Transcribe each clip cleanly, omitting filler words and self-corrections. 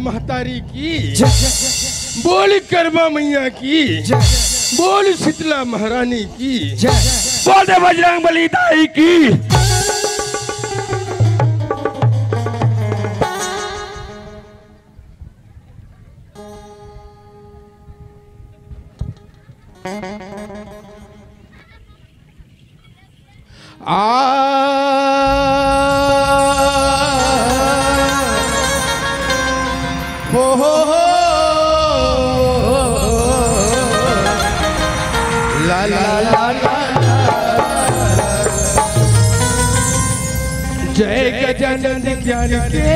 महतारी की, बोल करवा मैया की, बोल शीतला महारानी की, बोल दे बजरंग बली दाई की। ला ला ला ला जय गजानन ज्ञान के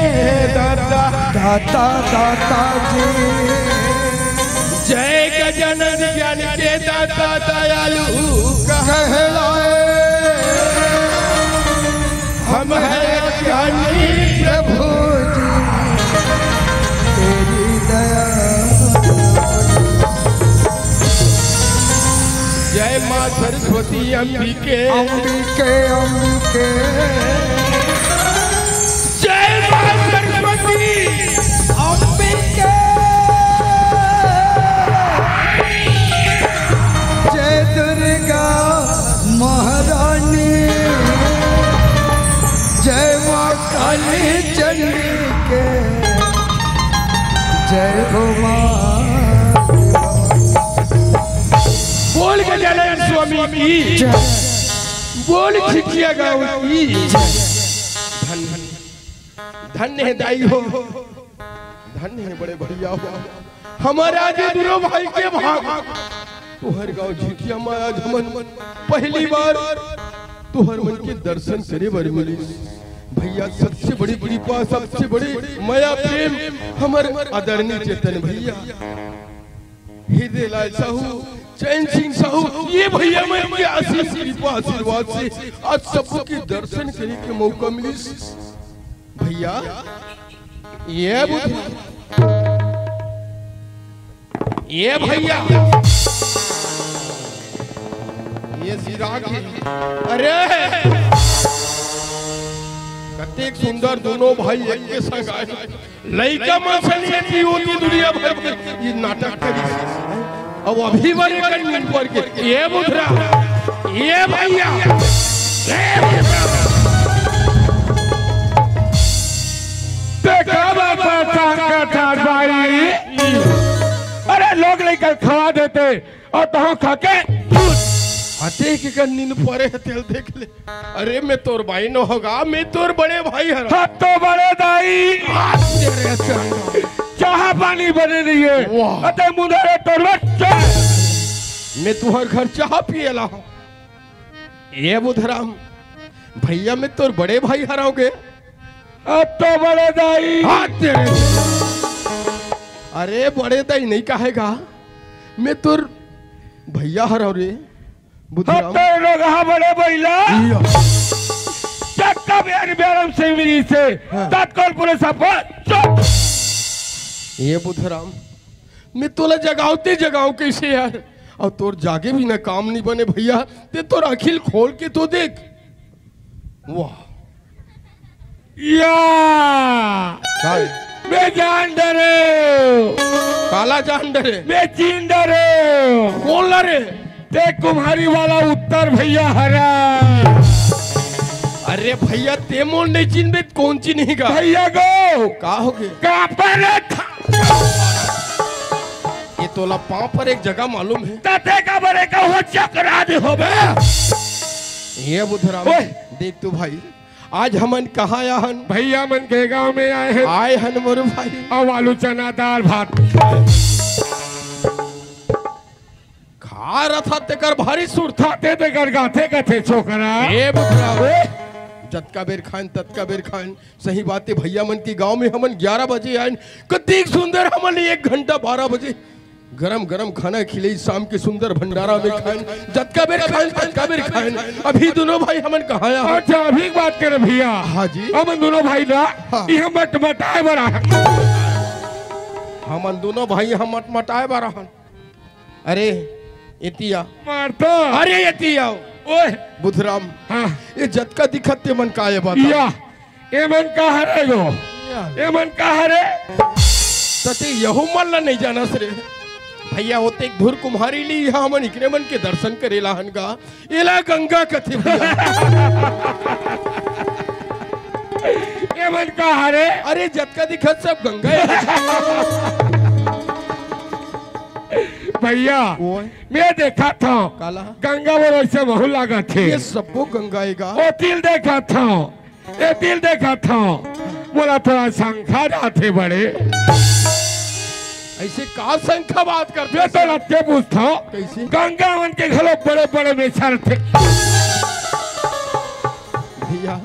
दाता दाता दाता जी, जय गजानन ज्ञान के दाता दयालु कहलाए। हम हैं ज्ञानी प्रभु जी तेरी दया। जय माँ सरस्वती अंबिके अंबिके अंबिके, जय माँ सरस्वती अंबिके, जय दुर्गा महारानी, जय माँ काली चंडी के, जय हो माँ। बोल गजानन स्वामी की, बोल खिचिया गाँव की। धन धन्य है दाई हो, धन्य है बड़े भैया हो। हमारा आज दोनों भाई के भाग तुहर गाँव झिटिया में आज हमन पहली बार तुहर मन के दर्शन करे बर मिली। भैया सबसे बड़ी कृपा, सबसे बड़ी माया प्रेम हमारे आदरणीय चेतन भैया, हृदय लाल साहू, चैन सिंह साहू, ये भैया मैं के आशीष कृपा आशीर्वाद से आज सबको के दर्शन करने के मौका मिली। भैया ये भैया ये सिराग है। अरे कतेक सुंदर दोनों भाई एक के संग आए। लइका मसलिए की होती दुनिया भर में ये नाटक करी। अब अभी बड़े कन्वीन पर के ये बुधरा, ये भैया, अरे लोग लेकर खवा देते और तो खाके हते के कन्वीन पर तेल देख ले। अरे मैं तोर भाई न होगा, मैं तोर बड़े भाई हर। हाथ तो बड़े दाई चाह पानी बने नहीं है। अते मुंडरे तोर बच्चे मैं तुहर घर चाह पिएला हूँ। ये बुधराम भैया मैं तोर बड़े भाई हराओगे। अब तो बड़े दाई अरे बड़े दाई नहीं कहेगा, मैं तोर भैया हराओ रे बुधराम। लोग हाँ बड़े भैया चक्का बेर बेरम से मिली से तत्काल पुलिस आपको। ये बुधराम मैं तोला जगावते जगाऊं कैसे यार, और तोर जागे भी ना काम नहीं बने भैया। ते तोर अखिल खोल के तो देख। वाह या मैं जान डरे, काला जान डरे, मैं चीन डरे। कौन ला रे? ते कुम्हारी वाला उत्तर भैया हरा। अरे भैया ते मोल नहीं चीन में कौन ची नहीं का भैया गो का हो गए का पर ये तोला पांव पर एक जगह मालूम है। ताते का बड़े का हो चकरा दे हो बे। ये बुधराम देख तू भाई, आज हमन कहाँ आया हन? भैया मन के गांव में आए हैं। आए हन मोर भाई और आलू चना दाल भात खा रहा था। तेकर भारी सुरथा ते कर गाथे कथे छोकरा। ये बुधराम जतका बेर खान ततका बेर खान। सही बात है भैया मन की गांव में हमन 11 बजे आए। कतिक सुंदर हमन 1 घंटा 12 बजे गरम गरम खाना खिले। शाम के सुंदर भंडारा में खान, जतका बेर खान ततका बेर खान। अभी दोनों भाई हमन कहाँ आया? अच्छा अभी बात करे भैया। हाँ जी हम दोनों भाई ना ये मटमटाए बड़ा हमन दोनों भाई हम मटमटाए बड़ा हन। अरे एतिया मारता। अरे एतिया ओए बुधराम हाँ ये जतका दिखत ते मन का ये बता या ए मन का हरे गो ए मन का हरे तते यहू मन ला नहीं जाना रे भैया होते एक धुर कुम्हारी ली यहाँ मन इकरे मन के दर्शन करेला हनगा एला गंगा कथे भैया ये मन का हरे अरे जतका दिखत सब गंगा है भैया ओए मैं देखा था काला गंगा वो ऐसे बहु लगा थे ये सबको गंगाएगा वो तिल देखा था ये तिल देखा था बोला थोड़ा शंखा जाते बड़े ऐसे का संख्या बात करते मैं तो रत्ते पूछता कैसे गंगा मन के घरों बड़े बड़े बेचार थे भैया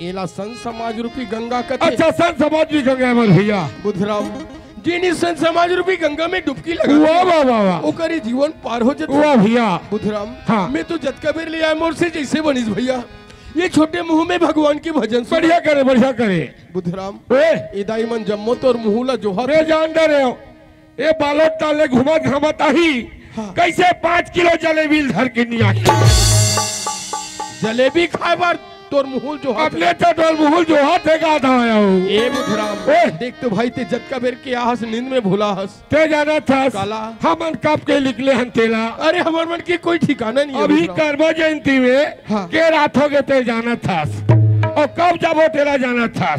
एला संत समाज रूपी गंगा कथे अच्छा संत समाज भी गंगा मन भैया बुधराम जिन संत समाज रूपी गंगा में डुबकी लगा वाह वाह वाह वाह ओकरी जीवन पार हो जाता वाह भैया बुधराम हाँ। मैं तो जतका बेर ले आया मोर से जैसे बनिस भैया ये छोटे मुंह में भगवान की भजन सुन बढ़िया करे बुधराम ए इदाई मन जम्मो तोर मुहुला जोहर अरे जान दे रहे हो ये बालोट डाले घुमत घमत आही हाँ। कैसे 5 किलो जलेबी धर के नहीं आई जलेबी खाए बार तोर मुहुल जोहर अपने तो डोल मुहुल जो हाथ है गाधा आया हूँ ए बुधराम ए। देख तो भाई ते जतका बेर के आहस नींद में भूला हस ते जाना था काला। हम कब के निकले हन तेला अरे हमार मन की कोई ठिकाना नहीं है अभी बुधराम। करवा जयंती में हाँ। के रात हो गए ते जाना था और कब जाबो तेरा जाना था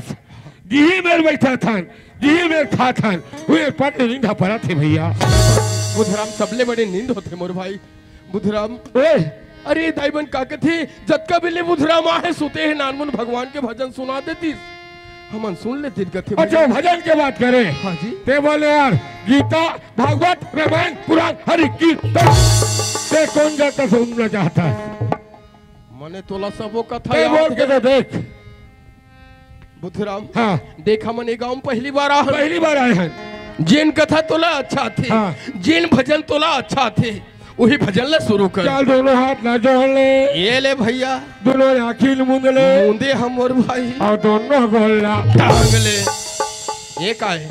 जी मेरे बैठा था जी मेरे खा था हुए पर नींद पड़ा थे भैया बुधराम सबले बड़े नींद होते मोर भाई बुधराम ए अरे दाईबन का थे जतका बेले बुधराम आहे सुते हैं नानमुन भगवान के भजन सुना देती हमन सुन लेते कथे अच्छा भजन के बात करें हाँ जी ते बोले यार गीता भागवत रामायण पुराण हरि कीर्तन ते कौन जाता सुनना चाहता है मने तोला सबो कथा ते बोल याद के है। तो देख बुधराम हाँ देखा मने गांव पहली बार आ पहली बार आए हैं जिन कथा तोला अच्छा थे हाँ। जिन भजन तोला अच्छा थे वही भजन ला शुरू कर चल दोनों हाथ न जोड़ ले ये ले भैया दोनों आखिल मुंद ले मुंदे हम और भाई और दोनों गोला टांग ले ये का है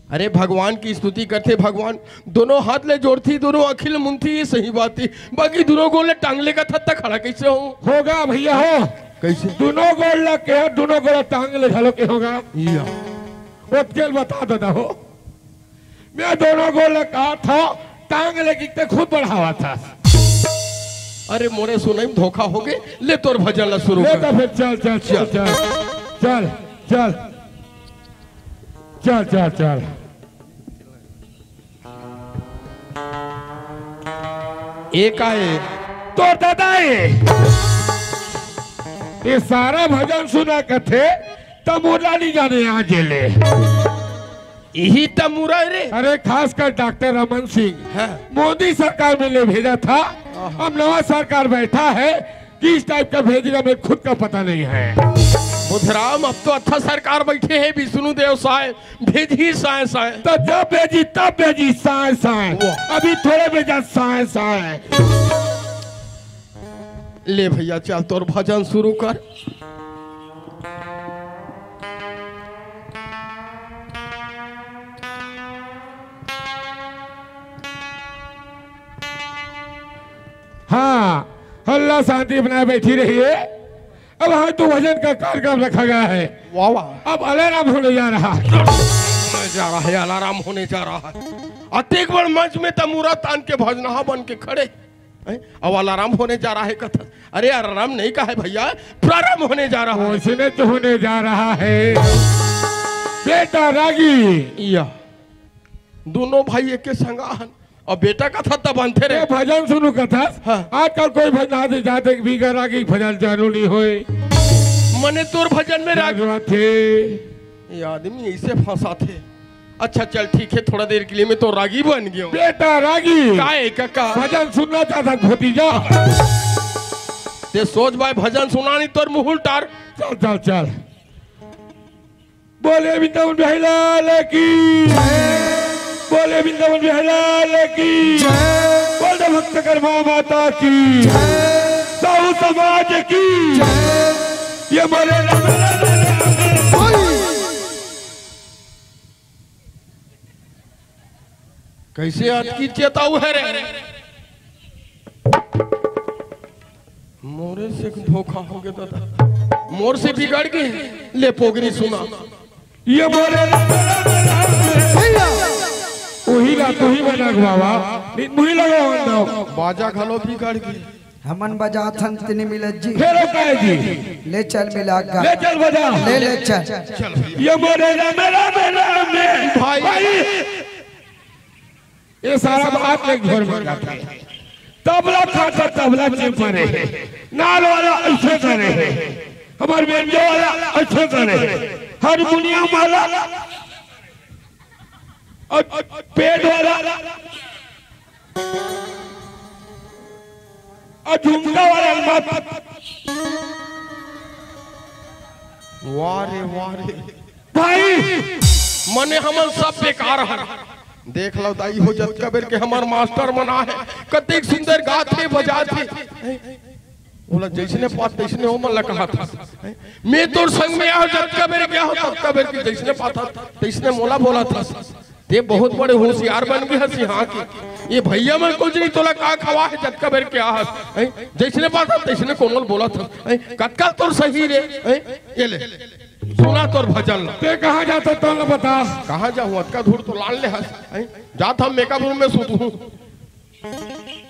अरे भगवान की स्तुति करते भगवान दोनों हाथ ले जोड़ती दोनों अखिल मुंथी ये सही बात थी बाकी दोनों गोले टांगले का थत्ता खड़ा कैसे हो होगा भैया हो कैसे दोनों गोल लग के दोनों गोला टांग ले झलो के होगा या वो तेल बता देता हो मैं दोनों गोल कहा था टांग लेके ते खुद बढ़ावा था अरे मोरे सुनाई धोखा हो गए ले तोर भजन ला शुरू ले कर तो फिर चल चल चल चल चल चल चल चल चल एक आए तो दादा ये सारा भजन सुना कथे तमुला नहीं जाने यहाँ जेले यही तमुरा रे अरे खासकर डॉक्टर रमन सिंह हाँ। मोदी सरकार में ले भेजा था अब नवा सरकार बैठा है किस टाइप का भेजेगा मेरे खुद का पता नहीं है बुधराम अब तो अच्छा सरकार बैठे हैं विष्णु देव साय भेजी साय साय तो जब भेजी तब भेजी साए साए वाह। अभी थोड़े भेजा साए साए ले भैया चल तोर भजन शुरू कर हाँ हल्ला शांति बनाए बैठी रहिए अब हाँ तो भजन का कार्यक्रम रखा गया है वाह वाह अब अलार्म होने जा रहा है होने जा रहा है अलाराम होने जा रहा है अतेक बड़ मंच में तमुरा तान के भजनहा बन के खड़े हैं? अब अलाराम होने जा रहा है कथा अरे अलाराम नहीं कहा है भैया प्रारंभ होने जा रहा है उसने तो होने जा रहा है बेटा रागी या दोनों भाई एक के संगाहन और बेटा कथा तब बनते ये रहे भजन सुनो कथा हाँ। आजकल कोई भजन आते जाते बिगर रागी भजन चालू नहीं होए मने तोर भजन में राग थे ये आदमी ऐसे फंसा थे अच्छा चल ठीक है थोड़ा देर के लिए मैं तो रागी बन गया हूँ बेटा रागी काहे काका भजन सुनना चाहता भतीजा ते सोच भाई भजन सुना नहीं तोर मुहुल टार चल चल चल बोले वृंदावन बिहारी लाल की बोले वृंदावन बिहारी लाल की बोले भक्त कर्मा माता की साहू समाज की ये बोले कैसे आज की चेताऊ है रे मोरे से धोखा हो गया दादा मोर से बिगड़ गई ले पोगरी सुना ये बोले वही ला तू ही बना बाबा मुही लगाओ बाजा घलो भी कर गई हमन बजा थन तिनी मिलत जी फेरो काहे जी ले चल मिला गा ले चल बजा ले चल ये बोले मेरा भाई ये सारा बात एक घर में जाता है तबला खाता तबला चिपा रहे नाल वाला ऐसे करे हमारे बेंजो वाला ऐसे करे हारमोनियम वाला और पेट वाला और झुमका वाला मत वारे वारे भाई मने हमन सब बेकार है देख लो दाई हो जत कबीर के हमार मास्टर मना है कतेक सुंदर गाथे बजाथे बोला जैसने पात तैसने हो मन कहा था मैं तोर संग में आ जत कबीर क्या होता कबीर के जैसने पाता तैसने मोला बोला था ते बहुत बड़े होशियार बन गए हसी हां की ये भैया में कुछ नहीं तोला का खवा है जत कबीर के आहत जैसने पाता तैसने कोमल बोला था कक्का तोर सही रे ये ले सुना तोर भजन ते कहां जाता तो न बता कहां जाऊं अतका धूर तो लाल ले हस जात हम मेकअप रूम में सूतूं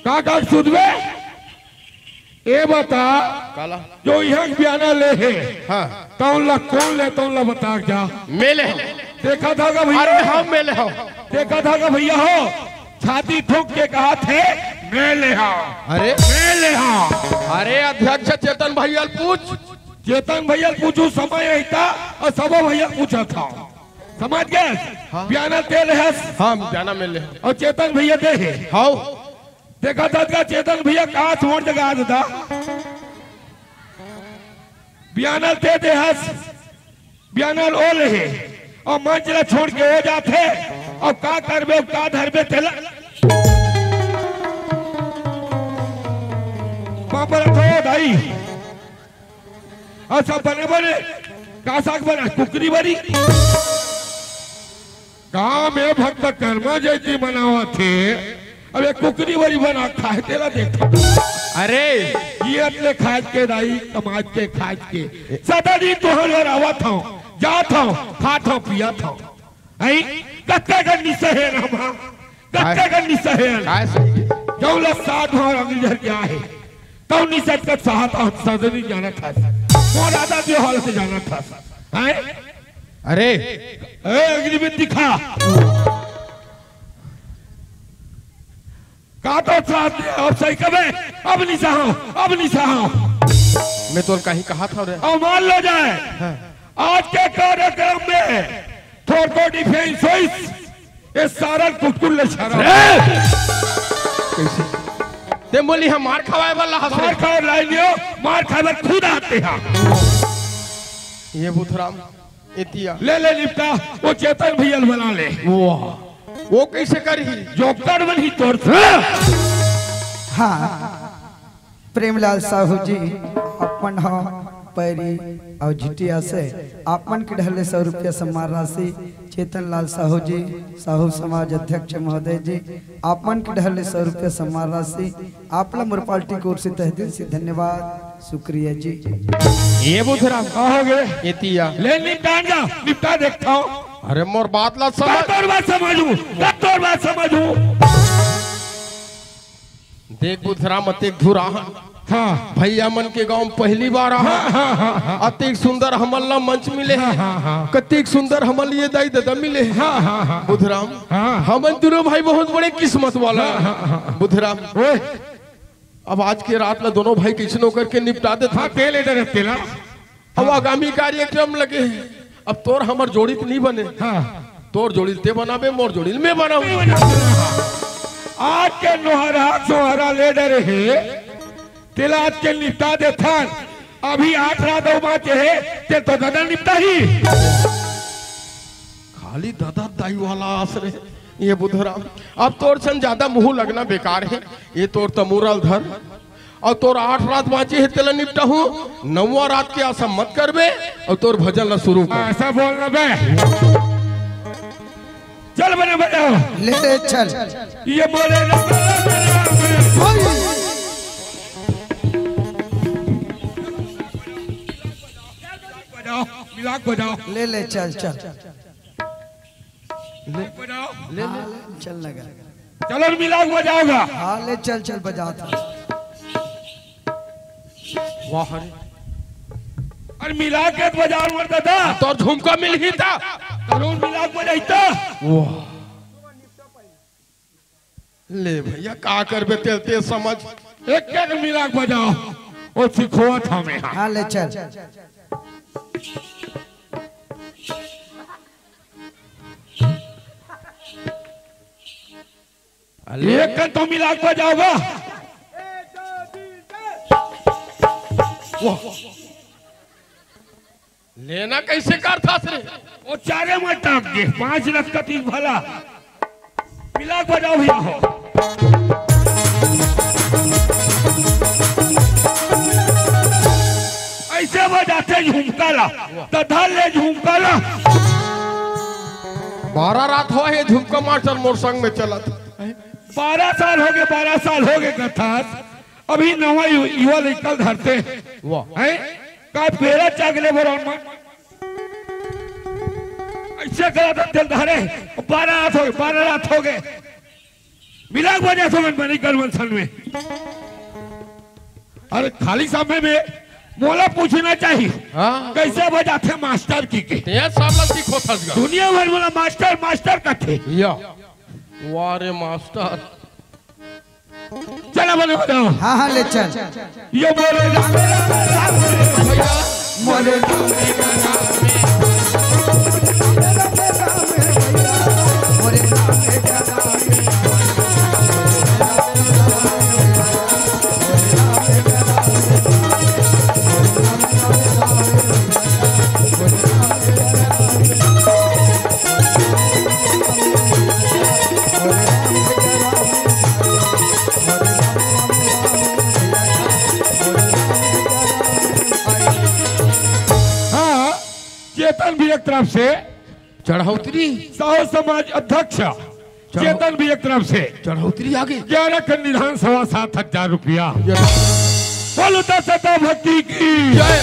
का सुधवे ए बता काला जो यहाँ बयाना ले है हाँ कौन ले तो ला बता क्या मेले हम देखा था का भैया अरे हम मेले हम देखा था का भैया हो छाती ठोक के कहा थे मेले हाँ अरे अरे अध्यक्ष चेतन भैया पूछ चेतन भैया पूछू समय रहता और सब भैया पूछा था समझ गए हाँ। बयाना तेल है हाँ जाना मेले और चेतन भैया दे है हाँ देखा था का चेतन भैया कहा छोड़ जगह था बयाना दे हस बयाना ओल है और मंचला छोड़ के हो जाते और का करबे का धरबे तेला पापा तो दाई और सब बने का साग बना कुकरी बनी गाँव में भक्त कर्मा जयती मनावा थे अब एक कुकरी बड़ी बना खाए तेरा देखा अरे ये अपने खाद के दाई कमाज के खाद के सदा दिन तुहर आवा था जात हो खात हो पिया था आई कत्ते गन्नी सहे रमा कत्ते गन्नी सहे काय सही जौला साथ और अंग्रेजर क्या है तो निसत का साथ और सदनी जाना था कौन आदा जो हाल से जाना था हैं अरे ए अग्निमित दिखा का तो साथ अब सही कबे अब नहीं सहा मैं तो कहीं कहा था रे और मान लो जाए आज के कार्यक्रम में थोड़को डिफेंस होइस ये सारा कुटकुल ले छारा कैसे ते बोली हम मार खवाए वाला हंस मार खाओ लाइनियो मार खाए खुद आते हैं ये बुधराम इतिया ले निपटा वो चेतन भैया बना ले वाह वो कैसे करी जो कर बनी तोड़ हाँ प्रेमलाल साहू जी अपन हो पैरी और झिटिया से आपन के ढले 100 रुपया सम्मान राशि चेतन लाल साहू जी साहू समाज अध्यक्ष महोदय जी आपन के ढले 100 रुपया सम्मान राशि आपला मुरपाल्टी की ओर से तहे दिल से धन्यवाद शुक्रिया जी। ये बुधराम कहोगे इतिया ले निपटा देखता हूँ अरे मोर बात ला समझ तोर बात समझू देख बुधराम अतेक धुरा हाँ भैया मन के गांव पहली बार अतेक सुंदर हमल मंच मिले कतेक सुंदर हमल ये दाई दादा मिले बुधराम हमन दोनों भाई बहुत बड़े किस्मत वाला बुधराम अब आज के रात में दोनों भाई किसनो करके निपटा दे था तेला अब आगामी कार्यक्रम लगे अब तोर हमर जोड़ी नहीं बने तोर जोड़ी ते बनाबे मोर जोड़ी में बनाऊ आज के सोहरा ले डरे है तेला आज के निपटा दे था अभी 8 रात बात है ते तो दादा निपटा ही खाली दादा दाई वाला आसरे ये बुधराम अब तोर सन ज्यादा मुंह लगना बेकार है ये तोर तमुरल धर और तोर 8 रात बाँचे है तेला निपटा हूँ 9वां रात के आशा मत करबे और तोर भजन ला शुरू कर ऐसा बोलना बे चल बने बजाओ ले चल ये बोले मिला मिलाक बजाओ। ले ले चल चल बजाओ ले ले हाँ, चल लगा चलो मिलाक बजाओगा। हाँ ले चल चल बजा था वाह और मिलाक के बाजार मरता था तो झुमका मिल ही था चलो मिलाक बजाइता। वाह ले भैया का करबे ते समझ एक एक मिलाक बजाओ और सिखोआ था मैं। हाँ ले चल एक का तो मिलाक बजाओगा। वाह लेना कैसे कर था रे वो चारे मत टाप दे 5 लाख का 3 भला मिलाक बजाओ भैया हो। ऐसे बजाते झुमका ला तो धर ले झुमका ला। 12 रात हुआ है झुमका मास्टर मोर संग में चला था 12 साल हो गए 12 साल हो गए कथास अभी नवा युवा निकल धरते वाह हैं का पेरा चागले बरौन में ऐसे करा था दिल धरे 12 रात हो गए मिलाक बजा समझ में नहीं कर सन में। अरे खाली समय में मोला पूछना चाहिए हाँ कैसे बजाते मास्टर की के ते सामला सीखो था दुनिया भर मोला मास्टर मास्टर कहते। या वाह रे मास्टर चला बने बताओ। हाँ हाँ ले चल ये बोले भैया मोरे मोरे चेतन भी एक तरफ से चढ़ौतरी साहू समाज अध्यक्ष चेतन भी एक तरफ से चढ़ौतरी आगे 11 का निधान 7,500 रुपया बोलता सता भक्ति की जय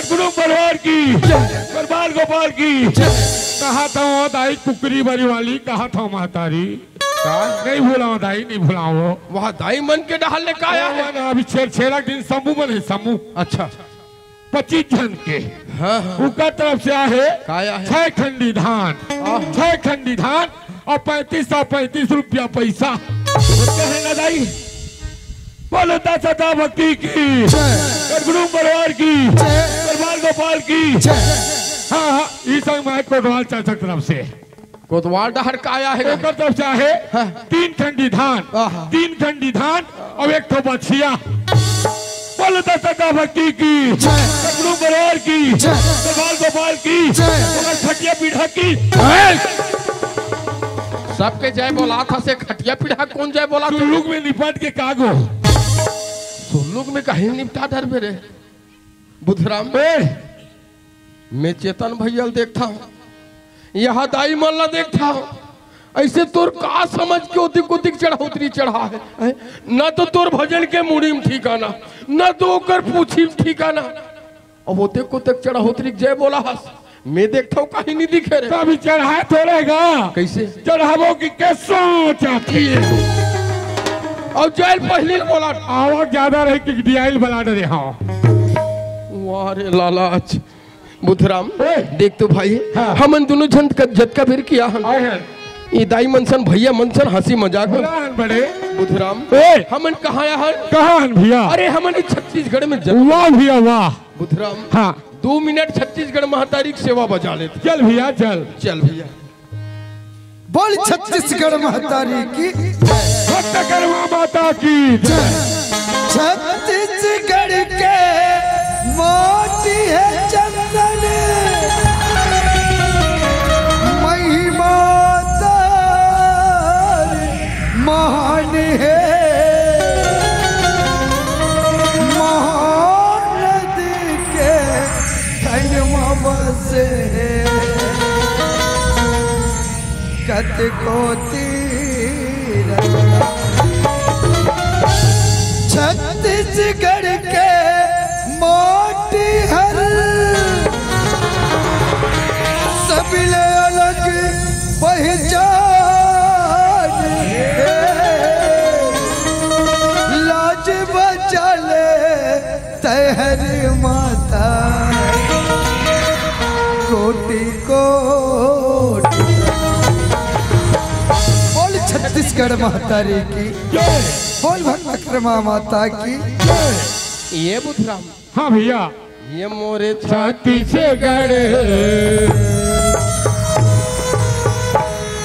गुरु परिवार की परमार गोपाल की। कहा था वो दाई कुकरी बरी वाली कहा था महतारी नहीं भूला दाई नहीं भूला वो वहाँ दाई मन के डालने का आया है अभी छेरा दिन समूह बने समूह अच्छा 25 जन के हाँ हाँ ऊपर तरफ से आहे काया है 6 खंडी धान 6 खंडी धान और 35 रुपया पैसा है ना दाई बोलता सदा भक्ति की गुरु परिवार की परमार गोपाल की। हाँ हाँ इस समय कोटवाल चाचा तरफ से कोतवाल डहर का आया है ऊपर तरफ से आहे 3 खंडी धान 3 खंडी धान और 1 ठो बछिया बोलता सदा भक्ति की गुरु परिवार की परमार गोपाल की खटिया पीढ़ा की। सबके जय बोला था से खटिया पीढ़ा कौन जय बोला था लोग में निपट के कागो लोग में कहीं निपटा डर मेरे बुधराम मैं चेतन भैया देखता हूँ यहाँ दाई मल्ला देखता हूँ ऐसे तोर का समझ के उदिक उदिक चढ़ौतरी चढ़ा है न तो तोर भजन के मुड़ी में ठिकाना न तो ओकर पूछी में ठिकाना अब वो देख को तक चढ़ौतरी जय बोला हस मैं देखता हूँ कहीं नहीं दिखे रे अभी चढ़ाए थोड़ेगा कैसे चढ़ावो की कैसो चाहती है और जय पहले बोला आवाज ज्यादा रहे कि डियाइल बना डरे हाँ वारे लालाच बुधराम देख तो भाई हमन दोनों जन झटका फिर किया ये दाई मनसन भैया मनसन हंसी मजाक में बड़े बुधराम हमन कहाँ कहाँ भैया अरे हमन छत्तीसगढ़ में वाह भैया वाह बुधराम हाँ 2 मिनट छत्तीसगढ़ महातारी की सेवा बजा लेते चल भैया चल चल भैया बोल छत्तीसगढ़ महतारी की भक्तकर्मा माता की छत्तीसगढ़ के मोती है चंदन महिमा महान है महान के धर्म बसे कत को छत्तीसगढ़ के मोती हर कोटि कोटि बोल छत्तीसगढ़ महतारी की बोल भक्तक्रमा माता की। ये बुधराम। हाँ भैया। ये मोरे छत्तीसगढ़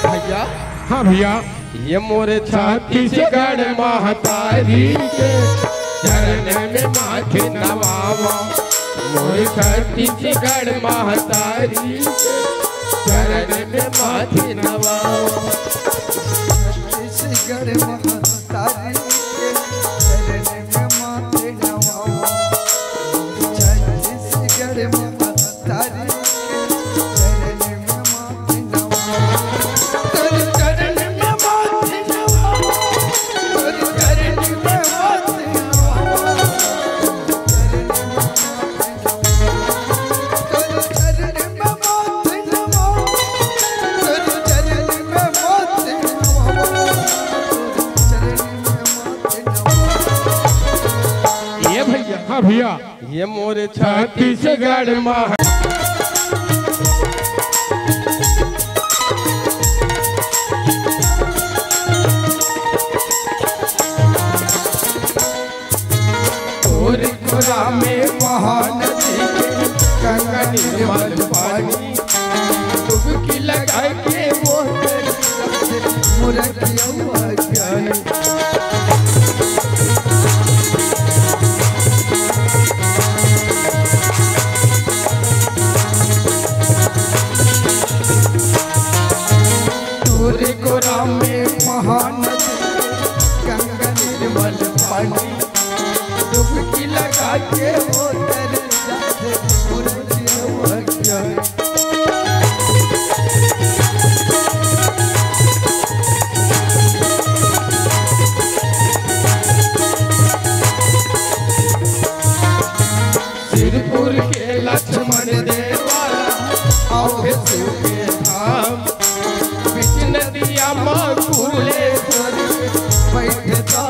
भैया। हाँ भैया। ये मोरे छत्तीसगढ़ महतारी के चरण में माथे नवावा। मोरे छत्तीसगढ़ महतारी के चरण में माथे नवावा। छत्तीसगढ़ महतारी के चरण में माथे नवावा। छत्तीसगढ़ महतारी हाँ भैया। ये मोरे छत्तीसगढ़ मह गोरा में महानदी के गंगा निर्मल पानी डुबकी लगा के वो मुरखिया ज्ञानी। गोरा में महानदी गंगा निर्मल पानी डुबकी लगा के वो तर जाते मुरखिया सिरपुर के लक्ष्मण देवाला आओ शिव के धाम। नदिया माँ कूले बैठता